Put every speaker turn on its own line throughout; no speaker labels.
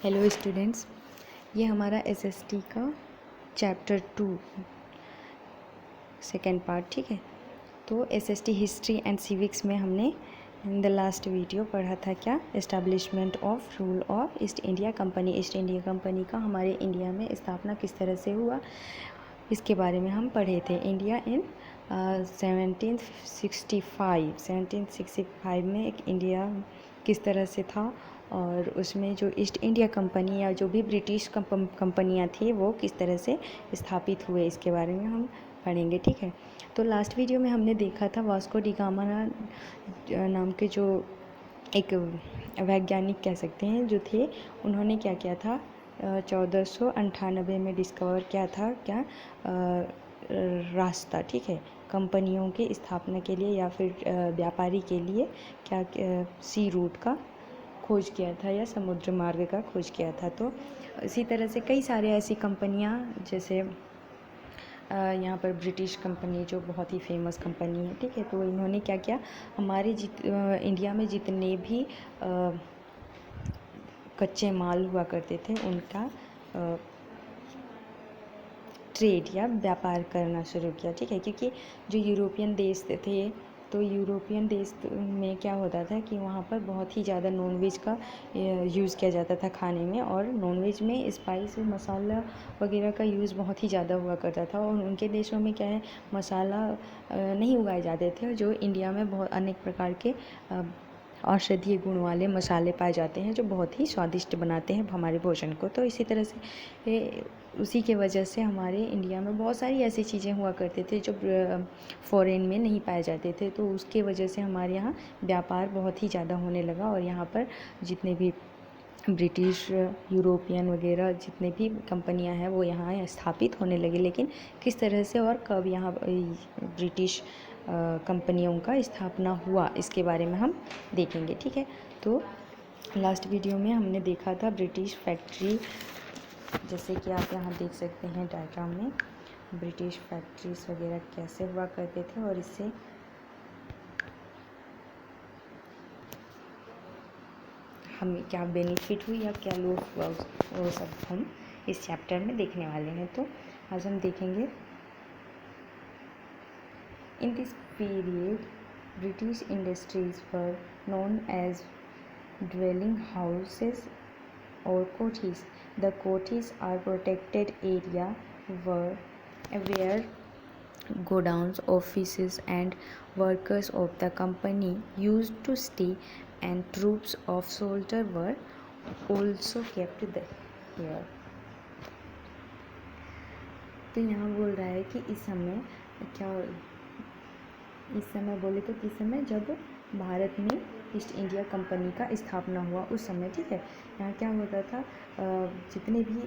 Hello students, ये हमारा SST का चैप्टर 2 सेकेंड पार्ट, ठीक है। तो एसएसटी हिस्ट्री एंड सिविक्स में हमने इन द लास्ट वीडियो पढ़ा था क्या, establishment of rule of east India company. East India company का हमारे इंडिया में स्थापना किस तरह से हुआ, इसके बारे में हम पढ़े थे। इंडिया इन 1765 में एक इंडिया किस तरह से था, और उसमें जो ईस्ट इंडिया कंपनी या जो भी ब्रिटिश कंपनियां थी वो किस तरह से स्थापित हुए, इसके बारे में हम पढ़ेंगे, ठीक है। तो लास्ट वीडियो में हमने देखा था वास्को डी गामा नाम के जो एक वैज्ञानिक कह सकते हैं जो थे, उन्होंने क्या किया था, 1498 में डिस्कवर किया था क्या, रास्ता, ठीक है, कंपनियों के स्थापना के लिए या फिर व्यापारी के लिए क्या सी रूट का खोज किया था या समुद्र मार्ग का खोज किया था। तो इसी तरह से कई सारे ऐसी कंपनियां, जैसे यहाँ पर ब्रिटिश कंपनी जो बहुत ही फेमस कंपनी है, ठीक है, तो इन्होंने क्या किया, हमारे इंडिया में जितने भी कच्चे माल हुआ करते थे उनका ट्रेड या व्यापार करना शुरू किया, ठीक है। क्योंकि जो यूरोपियन देश थे, तो यूरोपियन देश में क्या होता था कि वहाँ पर बहुत ही ज़्यादा नॉनवेज का यूज़ किया जाता था खाने में, और नॉनवेज में स्पाइस मसाला वगैरह का यूज़ बहुत ही ज़्यादा हुआ करता था। और उनके देशों में क्या है, मसाला नहीं उगाए जाते थे, जो इंडिया में बहुत अनेक प्रकार के औषधीय गुण वाले मसाले पाए जाते हैं जो बहुत ही स्वादिष्ट बनाते हैं हमारे भोजन को। तो इसी तरह से उसी के वजह से हमारे इंडिया में बहुत सारी ऐसी चीज़ें हुआ करते थे जो फॉरेन में नहीं पाए जाते थे। तो उसके वजह से हमारे यहाँ व्यापार बहुत ही ज़्यादा होने लगा, और यहाँ पर जितने भी ब्रिटिश, यूरोपियन वगैरह जितने भी कंपनियां हैं वो यहाँ स्थापित होने लगी। लेकिन किस तरह से और कब यहाँ ब्रिटिश कंपनियों का स्थापना हुआ, इसके बारे में हम देखेंगे, ठीक है। तो लास्ट वीडियो में हमने देखा था ब्रिटिश फैक्ट्री, जैसे कि आप यहाँ देख सकते हैं डायग्राम में, ब्रिटिश फैक्ट्रीज वगैरह कैसे हुआ करते थे और इससे हमें क्या बेनिफिट हुई या क्या लॉस हुआ, वो सब हम इस चैप्टर में देखने वाले हैं। तो आज हम देखेंगे, in this period British industries were known as dwelling houses or cottages. The cottages are protected area where godowns, offices and workers of the company used to stay, and troops of soldiers were also kept here. तो यहाँ बोल रहा है कि इस समय क्या, इस समय बोले तो किस समय, जब भारत में ईस्ट इंडिया कंपनी का स्थापना हुआ उस समय, ठीक है। यहाँ क्या होता था, जितने भी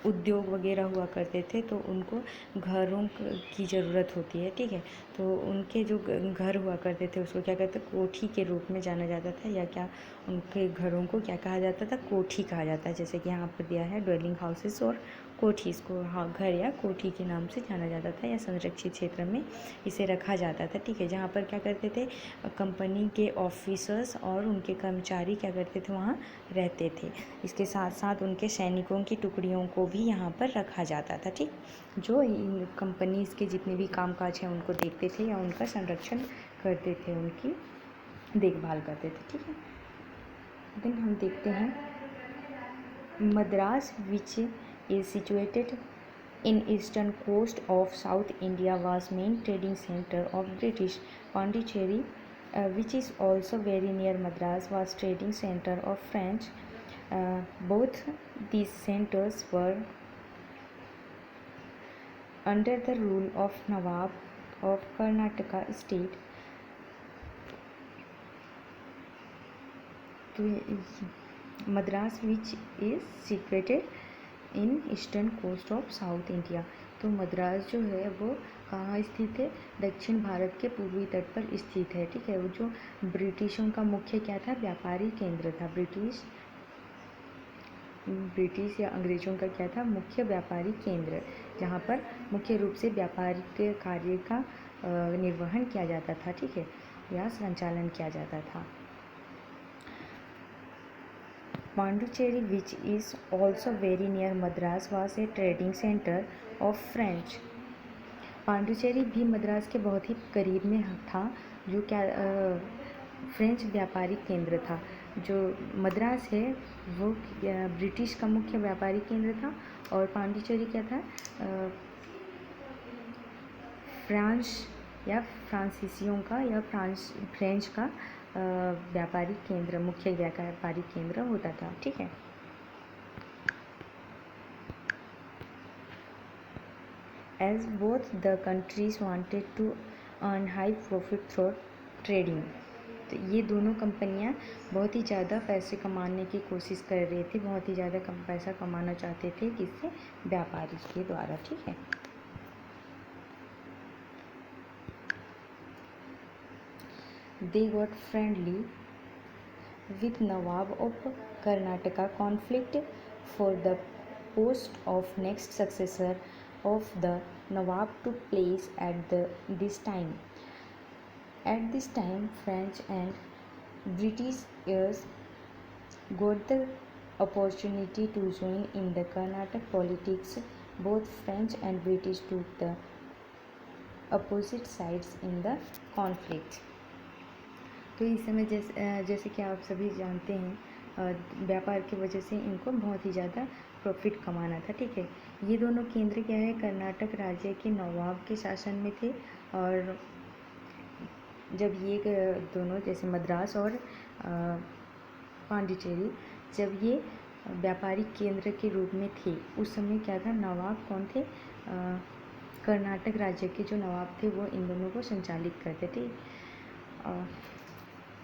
उद्योग वगैरह हुआ करते थे तो उनको घरों की ज़रूरत होती है, ठीक है। तो उनके जो घर हुआ करते थे उसको क्या कहते, कोठी के रूप में जाना जाता था, या क्या उनके घरों को क्या कहा जाता था, कोठी कहा जाता है। जैसे कि यहाँ पर दिया है ड्वेलिंग हाउसेस और कोठीज़ को, हाँ, घर या कोठी के नाम से जाना जाता था, या संरक्षित क्षेत्र में इसे रखा जाता था, ठीक है। जहाँ पर क्या करते थे, कंपनी के ऑफिसर्स और उनके कर्मचारी क्या करते थे, वहाँ रहते थे। इसके साथ साथ उनके सैनिकों की टुकड़ियों को भी यहाँ पर रखा जाता था, ठीक, जो कंपनीज़ के जितने भी कामकाज हैं उनको देखते थे या उनका संरक्षण करते थे, उनकी देखभाल करते थे, ठीक है। देन हम देखते हैं Madras, which is situated in eastern coast of South India, was main trading center of British. Pondicherry, which is also very near Madras, was trading center of French. Both these centers were under the rule of Nawab of Karnataka state. Madras, which is situated in eastern coast of South India. तो मद्रास जो है वो कहाँ स्थित है, दक्षिण भारत के पूर्वी तट पर स्थित है, ठीक है। वो जो ब्रिटिशों का मुख्य क्या था, व्यापारी केंद्र था। ब्रिटिश या अंग्रेज़ों का क्या था, मुख्य व्यापारी केंद्र, जहाँ पर मुख्य रूप से व्यापारिक कार्य का निर्वहन किया जाता था, ठीक है, या संचालन किया जाता था। Pondicherry, which is also very near Madras, was a trading center of French. Pondicherry भी मद्रास के बहुत ही करीब में था, जो क्या फ्रेंच व्यापारिक केंद्र था। जो मद्रास है वो ब्रिटिश का मुख्य व्यापारिक केंद्र था, और पांडिचेरी क्या था, फ्रांस या फ्रांसीसियों का या फ्रेंच का व्यापारिक केंद्र, मुख्य व्यापारिक केंद्र होता था। ठीक है। As both the countries wanted to earn high profit through trading, तो ये दोनों कंपनियां बहुत ही ज़्यादा पैसे कमाने की कोशिश कर रही थी, बहुत ही ज़्यादा पैसा कमाना चाहते थे, किससे, व्यापारी के द्वारा। ठीक है। They got friendly with Nawab of Karnataka. Conflict for the post of next successor of the Nawab took place at this time. At this time, French and British got the opportunity to join in the Karnataka politics. Both French and British took the opposite sides in the conflict. तो इस समय जैसे कि आप सभी जानते हैं, व्यापार की वजह से इनको बहुत ही ज़्यादा प्रॉफिट कमाना था। ठीक है। ये दोनों केंद्र क्या है, कर्नाटक राज्य के नवाब के शासन में थे, और जब ये दोनों जैसे मद्रास और पांडिचेरी जब ये व्यापारिक केंद्र के रूप में थे, उस समय क्या था, नवाब कौन थे, कर्नाटक राज्य के जो नवाब थे वो इन दोनों को संचालित करते थे।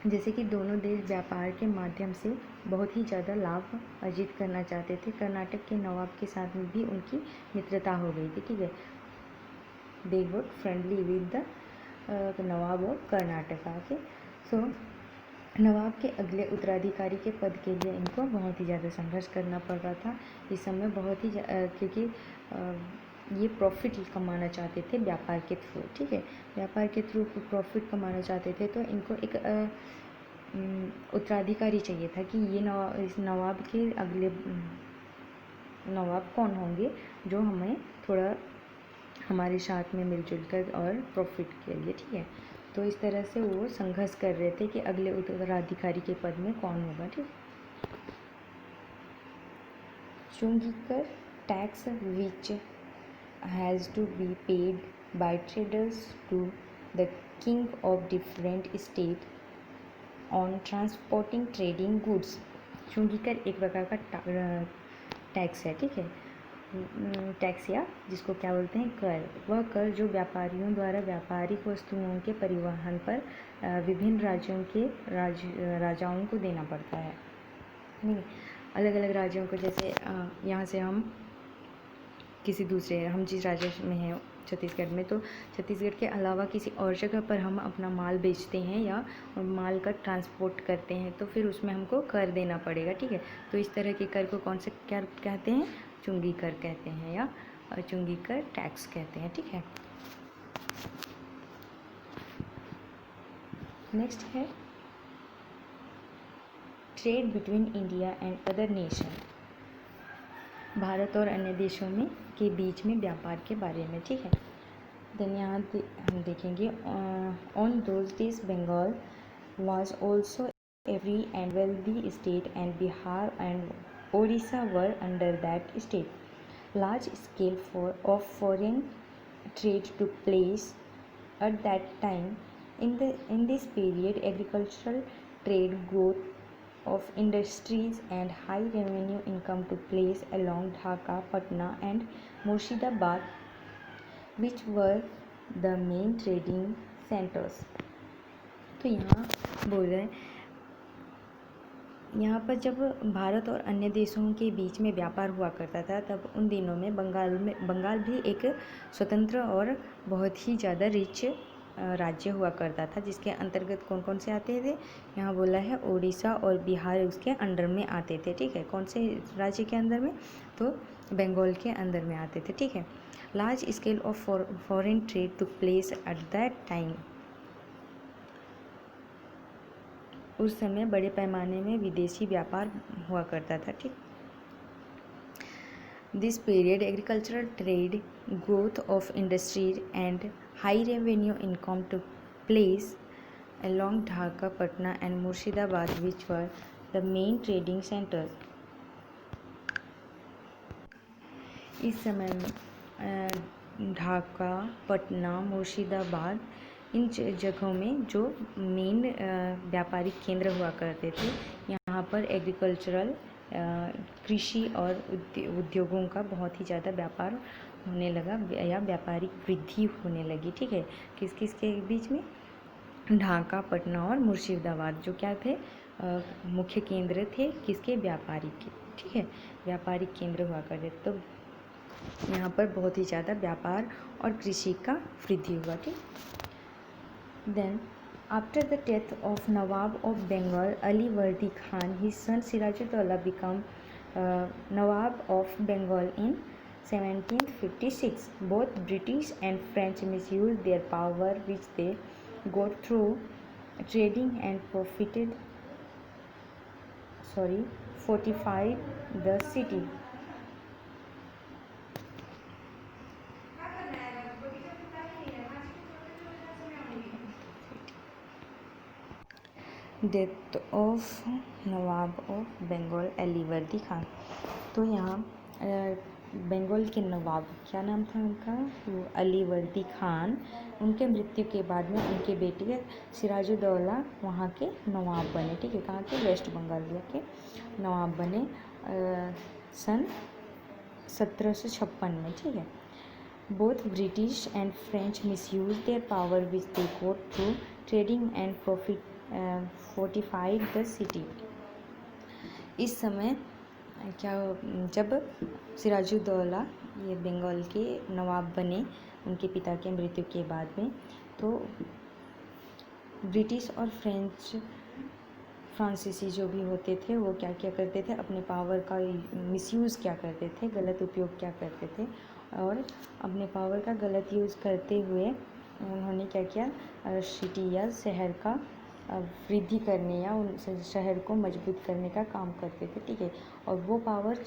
जैसे कि दोनों देश व्यापार के माध्यम से बहुत ही ज़्यादा लाभ अर्जित करना चाहते थे। कर्नाटक के नवाब के साथ में भी उनकी मित्रता हो गई थी। ठीक है। They got friendly with the nawab of Karnataka के। सो नवाब के अगले उत्तराधिकारी के पद के लिए इनको बहुत ही ज़्यादा संघर्ष करना पड़ रहा था इस समय, बहुत ही क्योंकि ये प्रॉफिट कमाना चाहते थे व्यापार के थ्रू। ठीक है। व्यापार के थ्रू प्रॉफिट कमाना चाहते थे, तो इनको एक उत्तराधिकारी चाहिए था कि ये इस नवाब के अगले नवाब कौन होंगे जो हमें थोड़ा हमारे साथ में मिलजुल कर और प्रॉफिट के लिए। ठीक है। तो इस तरह से वो संघर्ष कर रहे थे कि अगले उत्तराधिकारी के पद में कौन होगा। ठीक। चुंगीकर tax which has to be paid by traders to the king of different state on transporting trading goods. चुंगीकर एक प्रकार का टैक्स है। ठीक है। टैक्स या जिसको क्या बोलते हैं, कर। वह कर जो व्यापारियों द्वारा व्यापारिक वस्तुओं के परिवहन पर विभिन्न राज्यों के राजाओं को देना पड़ता है। नहीं, अलग अलग राज्यों को, जैसे यहाँ से हम किसी दूसरे, हम जिस राज्य में हैं छत्तीसगढ़ में, तो छत्तीसगढ़ के अलावा किसी और जगह पर हम अपना माल बेचते हैं या माल का ट्रांसपोर्ट करते हैं, तो फिर उसमें हमको कर देना पड़ेगा। ठीक है। तो इस तरह के कर को कौन से क्या कहते हैं, चुंगी कर कहते हैं या चुंगी कर टैक्स कहते हैं। ठीक है। नेक्स्ट है trade between India and other nation. Bharat और अन्य देशों में के बीच में व्यापार के बारे में। ठीक है। देन यहाँ हम देखेंगे on those days Bengal was also a free and wealthy state, and Bihar and Odisha were under that state. Large scale of foreign trade took place at that time. In this period, agricultural trade, growth of industries, and high revenue income took place along Dhaka, Patna, and Murshidabad, which were the main trading centers. तो यहाँ बोल रहे हैं, यहाँ पर जब भारत और अन्य देशों के बीच में व्यापार हुआ करता था, तब उन दिनों में बंगाल भी एक स्वतंत्र और बहुत ही ज़्यादा रिच राज्य हुआ करता था, जिसके अंतर्गत कौन कौन से आते थे, यहाँ बोला है उड़ीसा और बिहार उसके अंडर में आते थे। ठीक है। कौन से राज्य के अंदर में, तो बंगाल के अंदर में आते थे। ठीक है। Large scale of foreign trade took place at that time. उस समय बड़े पैमाने में विदेशी व्यापार हुआ करता था। ठीक, this period agricultural trade, growth of industries and high revenue income to place along Dhaka, Patna and Murshidabad, which were the main trading centers. इस समय ढाका, पटना, मुर्शिदाबाद इन जगहों में जो मेन व्यापारिक केंद्र हुआ करते थे, यहाँ पर एग्रीकल्चरल कृषि और उद्योगों का बहुत ही ज़्यादा व्यापार होने लगा या व्यापारिक वृद्धि होने लगी। ठीक है, किस किस के बीच में? ढाका, पटना और मुर्शिदाबाद जो क्या थे? मुख्य केंद्र थे किसके? व्यापारिक के। ठीक है, व्यापारिक केंद्र हुआ करते, तो यहाँ पर बहुत ही ज़्यादा व्यापार और कृषि का वृद्धि हुआ। ठीक, then after the death of nawab of Bengal Ali Vardi Khan, his son Sirajuddaulah become nawab of Bengal in 1756. Both British and French misused their power, which they got through trading and fortified the city. Death of nawab of Bengal Ali Vardi Khan. तो यहाँ बंगाल के नवाब, क्या नाम था उनका? वो अली वर्दी खान। उनके मृत्यु के बाद में उनके बेटे सिराजुद्दौला वहाँ के नवाब बने। ठीक है, कहाँ के? वेस्ट बंगालिया के नवाब बने सन 1756 में। ठीक है, both British and French misuse their power which they got through trading and fortified the city. इस समय क्या, जब सिराजुद्दौला ये बंगाल के नवाब बने उनके पिता के मृत्यु के बाद में, तो ब्रिटिश और फ्रांसीसी जो भी होते थे वो क्या क्या करते थे? अपने पावर का मिसयूज़ क्या करते थे? गलत उपयोग क्या करते थे? और अपने पावर का गलत यूज़ करते हुए उन्होंने क्या किया? सिटी या शहर का वृद्धि करने या उन शहर को मजबूत करने का काम करते थे। ठीक है, और वो पावर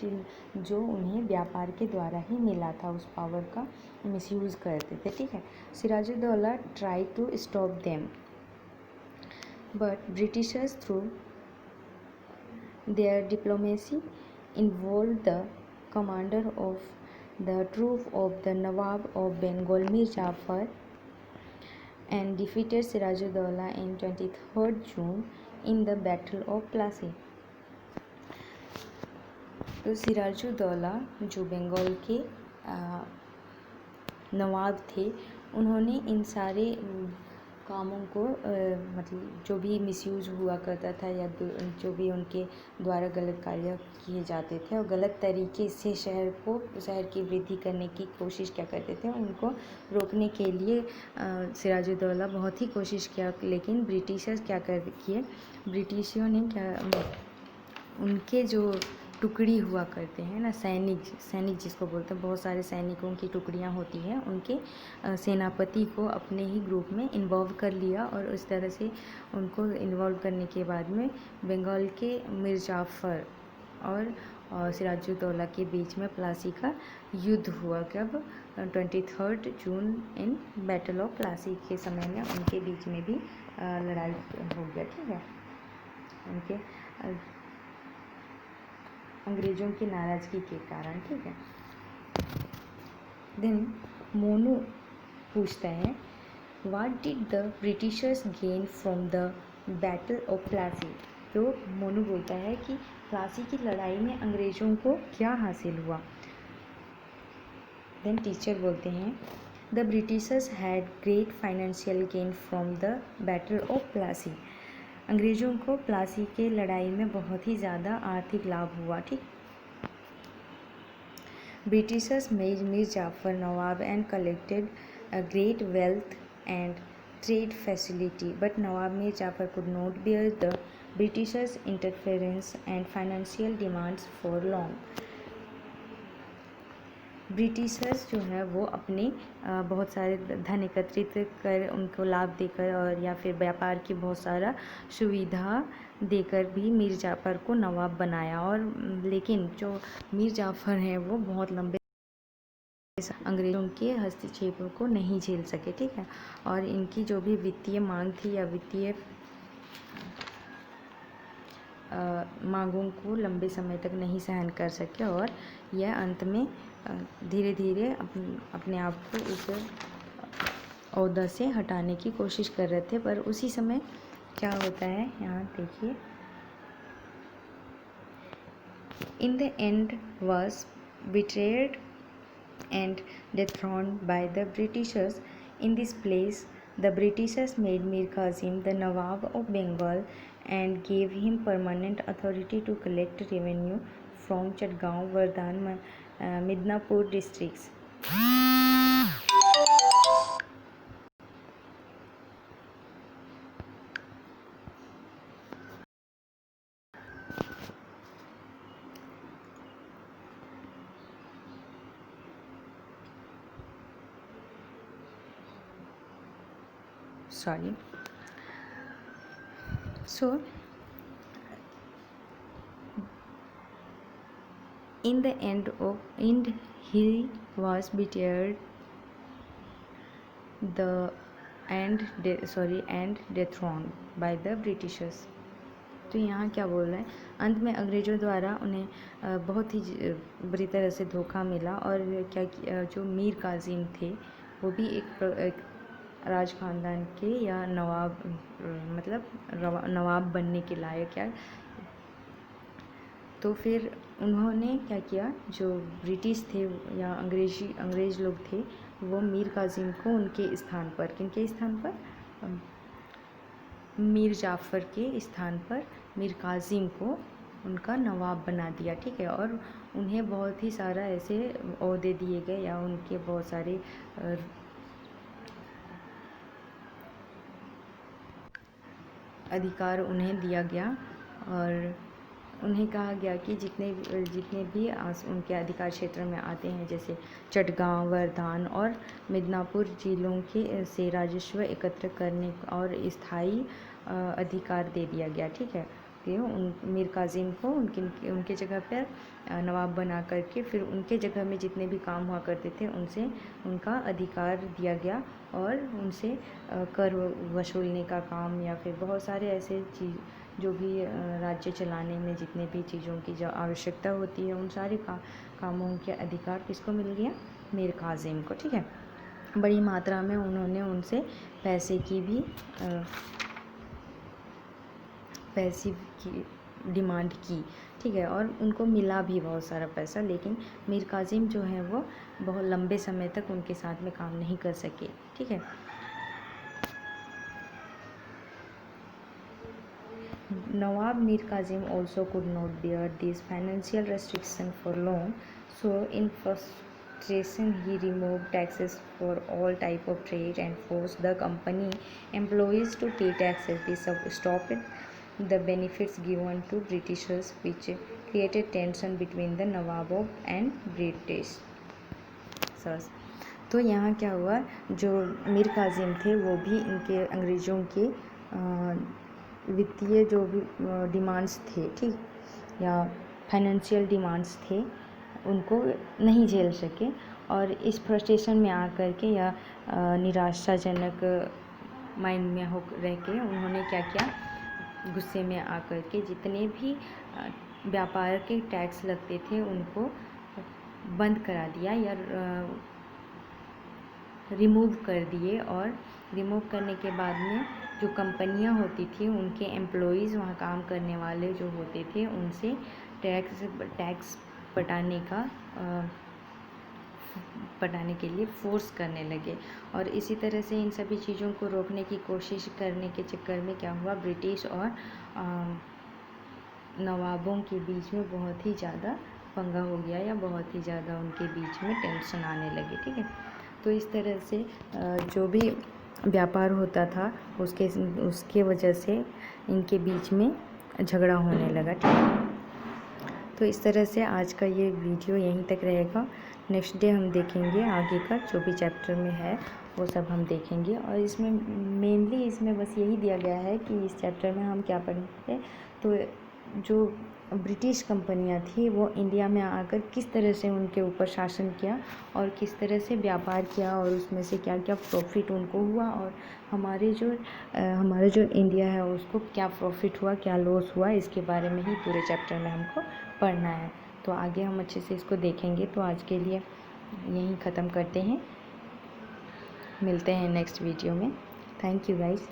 जो उन्हें व्यापार के द्वारा ही मिला था, उस पावर का मिसयूज़ करते थे। ठीक है, Sirajuddaulah try to stop them, but Britishers through their diplomacy involve the commander of the troop of the nawab of Bengal Mir Jafar and defeated Sirajuddaulah in 23rd June in the Battle of Plassey. तो सिराजुद्दौला जो बंगाल के नवाब थे, उन्होंने इन सारे कामों को मतलब जो भी मिसयूज़ हुआ करता था या जो भी उनके द्वारा गलत कार्य किए जाते थे और गलत तरीके से शहर की वृद्धि करने की कोशिश क्या करते थे, उनको रोकने के लिए सिराजुद्दौला बहुत ही कोशिश किया। लेकिन ब्रिटिशर्स क्या किए? ब्रिटिशों ने क्या, उनके जो टुकड़ी हुआ करते हैं ना, सैनिक जिसको बोलते हैं, बहुत सारे सैनिकों की टुकड़ियां होती हैं, उनके सेनापति को अपने ही ग्रुप में इन्वॉल्व कर लिया और उस तरह से उनको इन्वॉल्व करने के बाद में बंगाल के मीर जाफर और सिराजुद्दौला के बीच में प्लासी का युद्ध हुआ। कब? 23 जून इन बैटल ऑफ प्लासी के समय में उनके बीच में भी लड़ाई हो गया। ठीक है, उनके अंग्रेज़ों की नाराज़गी के कारण। ठीक है, देन मोनू पूछता है, what did the Britishers gain from the battle of Plassey. तो मोनू बोलता है कि प्लासी की लड़ाई में अंग्रेज़ों को क्या हासिल हुआ। देन टीचर बोलते हैं, the Britishers had great financial gain from the battle of Plassey. अंग्रेज़ों को प्लासी के लड़ाई में बहुत ही ज़्यादा आर्थिक लाभ हुआ। ठीक, Britishers made Mir Jafar nawab and collected a great wealth and trade facility, but nawab Mir Jafar could not bear the Britishers interference and financial demands for long. Britishers जो है वो अपने बहुत सारे धन एकत्रित कर उनको लाभ देकर और या फिर व्यापार की बहुत सारा सुविधा देकर भी मीर जाफ़र को नवाब बनाया। और लेकिन जो मीर जाफ़र हैं वो बहुत लंबे अंग्रेज़ों के हस्तक्षेपों को नहीं झेल सके, ठीक है। और इनकी जो भी वित्तीय मांग थी या वित्तीय मांगों को लंबे समय तक नहीं सहन कर सके और यह अंत में धीरे धीरे अपने आप को इस ओहदा से हटाने की कोशिश कर रहे थे। पर उसी समय क्या होता है, यहाँ देखिए, in the end was betrayed and dethroned by the Britishers. In this place, the Britishers made Mir Kazim the Nawab of Bengal and gave him permanent authority to collect revenue from Chatgaon, Vardhan, Midnapur districts. Sorry. So, in the end he was betrayed and dethroned by the Britishers. तो यहाँ क्या बोल रहे हैं, अंत में अंग्रेज़ों द्वारा उन्हें बहुत ही बुरी तरह से धोखा मिला और क्या जो मीर काजिम थे वो भी एक राज खानदान के या नवाब मतलब नवाब बनने के लायक या तो फिर उन्होंने क्या किया, जो ब्रिटिश थे या अंग्रेज़ लोग थे वो मीर काजिम को उनके स्थान पर, किनके स्थान पर, मीर जाफ़र के स्थान पर मीर काजिम को उनका नवाब बना दिया, ठीक है। और उन्हें बहुत ही सारा ऐसे ओहदे दिए गए या उनके बहुत सारे अधिकार उन्हें दिया गया और उन्हें कहा गया कि जितने भी उनके अधिकार क्षेत्र में आते हैं, जैसे चटगांव, वर्धान और मिदनापुर जिलों के से राजस्व एकत्र करने और स्थायी अधिकार दे दिया गया, ठीक है। कि मीर काजिम को उनके जगह पर नवाब बना करके फिर उनके जगह में जितने भी काम हुआ करते थे उनसे उनका अधिकार दिया गया और उनसे कर वसूलने का काम या फिर बहुत सारे ऐसे चीज़ जो भी राज्य चलाने में जितने भी चीज़ों की जो आवश्यकता होती है उन सारे कामों के अधिकार किसको मिल गया, मीर काजिम को, ठीक है। बड़ी मात्रा में उन्होंने उनसे पैसे की डिमांड की, ठीक है। और उनको मिला भी बहुत सारा पैसा, लेकिन मीर काजिम जो है वो बहुत लंबे समय तक उनके साथ में काम नहीं कर सके, ठीक है। Nawab Mir Kazim also could not bear these financial restrictions for long, so in frustration he removed taxes for all type of trade and forced the company employees to pay taxes. This stopped the benefits given to Britishers, which created tension between the Nawab and British. तो यहाँ क्या हुआ, जो मीर काजिम थे वो भी इनके अंग्रेज़ों के वित्तीय जो भी डिमांड्स थे, ठीक, या फाइनेंशियल डिमांड्स थे उनको नहीं झेल सके और इस फ्रस्ट्रेशन में आकर के या निराशाजनक माइंड में हो रह के उन्होंने क्या किया, गुस्से में आकर के जितने भी व्यापार के टैक्स लगते थे उनको बंद करा दिया या रिमूव कर दिए। और रिमूव करने के बाद में जो कंपनियां होती थी उनके एम्प्लॉइज़, वहाँ काम करने वाले जो होते थे उनसे टैक्स पटाने के लिए फोर्स करने लगे। और इसी तरह से इन सभी चीज़ों को रोकने की कोशिश करने के चक्कर में क्या हुआ, ब्रिटिश और नवाबों के बीच में बहुत ही ज़्यादा पंगा हो गया या बहुत ही ज़्यादा उनके बीच में टेंशन आने लगी, ठीक है। तो इस तरह से जो भी व्यापार होता था उसके वजह से इनके बीच में झगड़ा होने लगा, ठीक है। तो इस तरह से आज का ये वीडियो यहीं तक रहेगा। नेक्स्ट डे हम देखेंगे आगे का जो भी चैप्टर में है वो सब हम देखेंगे। और इसमें मेनली इसमें बस यही दिया गया है कि इस चैप्टर में हम क्या पढ़ेंगे, तो जो ब्रिटिश कंपनियां थी वो इंडिया में आकर किस तरह से उनके ऊपर शासन किया और किस तरह से व्यापार किया और उसमें से क्या क्या प्रॉफिट उनको हुआ, और हमारा जो इंडिया है उसको क्या प्रॉफिट हुआ, क्या लॉस हुआ, इसके बारे में ही पूरे चैप्टर में हमको पढ़ना है। तो आगे हम अच्छे से इसको देखेंगे। तो आज के लिए यहीं ख़त्म करते हैं, मिलते हैं नेक्स्ट वीडियो में। Thank you guys.